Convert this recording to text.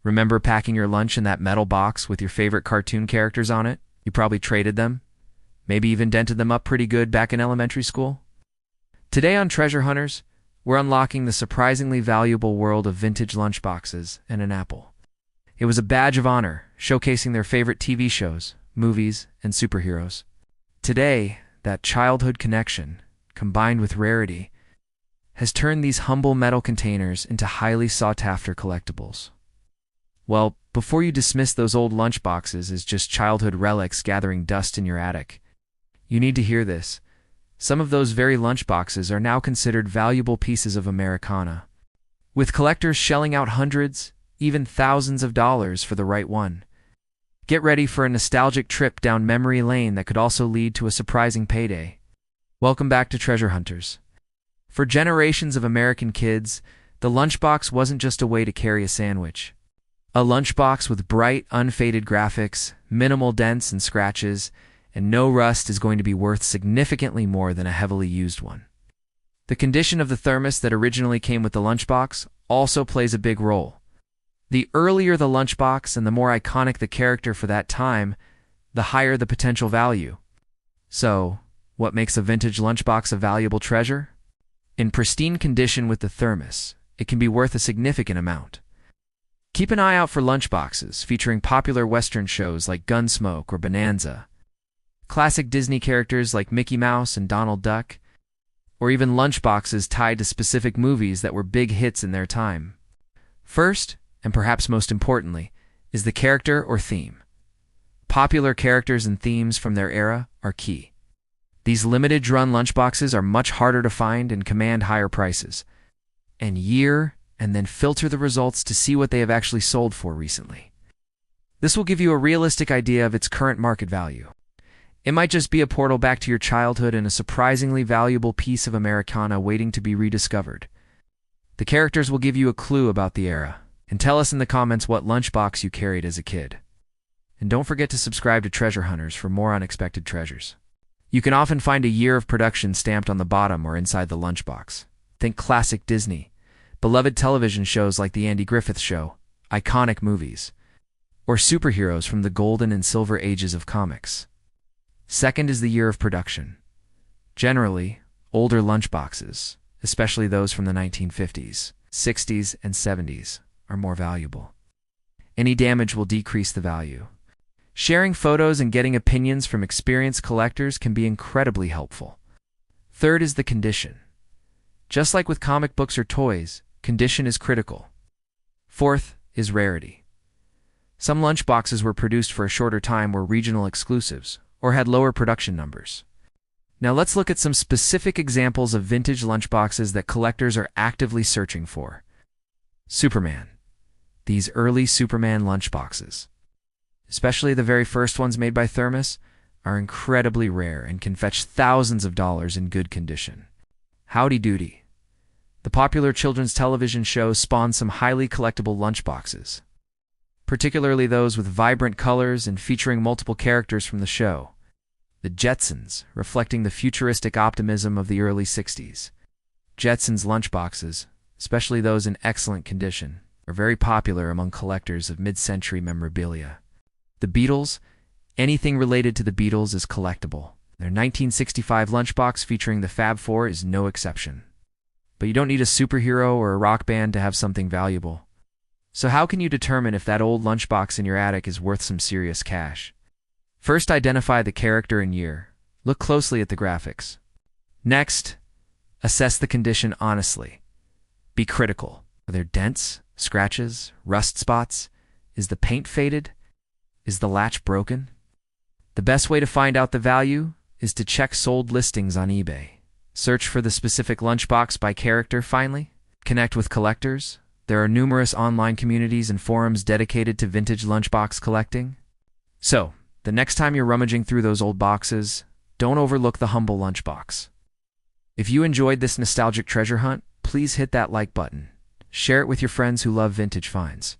Remember packing your lunch in that metal box with your favorite cartoon characters on it? You probably traded them, maybe even dented them up pretty good back in elementary school. Today on Treasure Hunters, we're unlocking the surprisingly valuable world of vintage lunchboxes and an apple. It was a badge of honor, showcasing their favorite TV shows, movies, and superheroes. Today, that childhood connection, combined with rarity, has turned these humble metal containers into highly sought-after collectibles. Well, before you dismiss those old lunchboxes as just childhood relics gathering dust in your attic, you need to hear this. Some of those very lunchboxes are now considered valuable pieces of Americana, with collectors shelling out hundreds, even thousands of dollars for the right one. Get ready for a nostalgic trip down memory lane that could also lead to a surprising payday. Welcome back to Treasure Hunters. For generations of American kids, the lunchbox wasn't just a way to carry a sandwich. A lunchbox with bright, unfaded graphics, minimal dents and scratches, and no rust is going to be worth significantly more than a heavily used one. The condition of the thermos that originally came with the lunchbox also plays a big role. The earlier the lunchbox and the more iconic the character for that time, the higher the potential value. So, what makes a vintage lunchbox a valuable treasure? In pristine condition with the thermos, it can be worth a significant amount. Keep an eye out for lunchboxes featuring popular Western shows like Gunsmoke or Bonanza, classic Disney characters like Mickey Mouse and Donald Duck, or even lunchboxes tied to specific movies that were big hits in their time. First, and perhaps most importantly, is the character or theme. Popular characters and themes from their era are key. These limited-run lunchboxes are much harder to find and command higher prices. And then filter the results to see what they have actually sold for recently. This will give you a realistic idea of its current market value. It might just be a portal back to your childhood and a surprisingly valuable piece of Americana waiting to be rediscovered. The characters will give you a clue about the era, and tell us in the comments what lunchbox you carried as a kid. And don't forget to subscribe to Treasure Hunters for more unexpected treasures. You can often find a year of production stamped on the bottom or inside the lunchbox. Think classic Disney, beloved television shows like The Andy Griffith Show, iconic movies, or superheroes from the golden and silver ages of comics. Second is the year of production. Generally, older lunchboxes, especially those from the 1950s, 60s, and 70s, are more valuable. Any damage will decrease the value. Sharing photos and getting opinions from experienced collectors can be incredibly helpful. Third is the condition. Just like with comic books or toys, condition is critical. Fourth is rarity. Some lunchboxes were produced for a shorter time, were regional exclusives, or had lower production numbers. Now let's look at some specific examples of vintage lunchboxes that collectors are actively searching for. Superman. These early Superman lunchboxes, especially the very first ones made by Thermos, are incredibly rare and can fetch thousands of dollars in good condition. Howdy Doody. The popular children's television show spawned some highly collectible lunchboxes, particularly those with vibrant colors and featuring multiple characters from the show. The Jetsons, reflecting the futuristic optimism of the early 60s. Jetsons lunchboxes, especially those in excellent condition, are very popular among collectors of mid-century memorabilia. The Beatles. Anything related to the Beatles is collectible. Their 1965 lunchbox featuring the Fab Four is no exception. But you don't need a superhero or a rock band to have something valuable. So how can you determine if that old lunchbox in your attic is worth some serious cash? First, identify the character and year. Look closely at the graphics. Next, assess the condition honestly. Be critical. Are there dents, scratches, rust spots? Is the paint faded? Is the latch broken? The best way to find out the value is to check sold listings on eBay. Search for the specific lunchbox by character finally. Connect with collectors. There are numerous online communities and forums dedicated to vintage lunchbox collecting. So, the next time you're rummaging through those old boxes, don't overlook the humble lunchbox. If you enjoyed this nostalgic treasure hunt, please hit that like button. Share it with your friends who love vintage finds.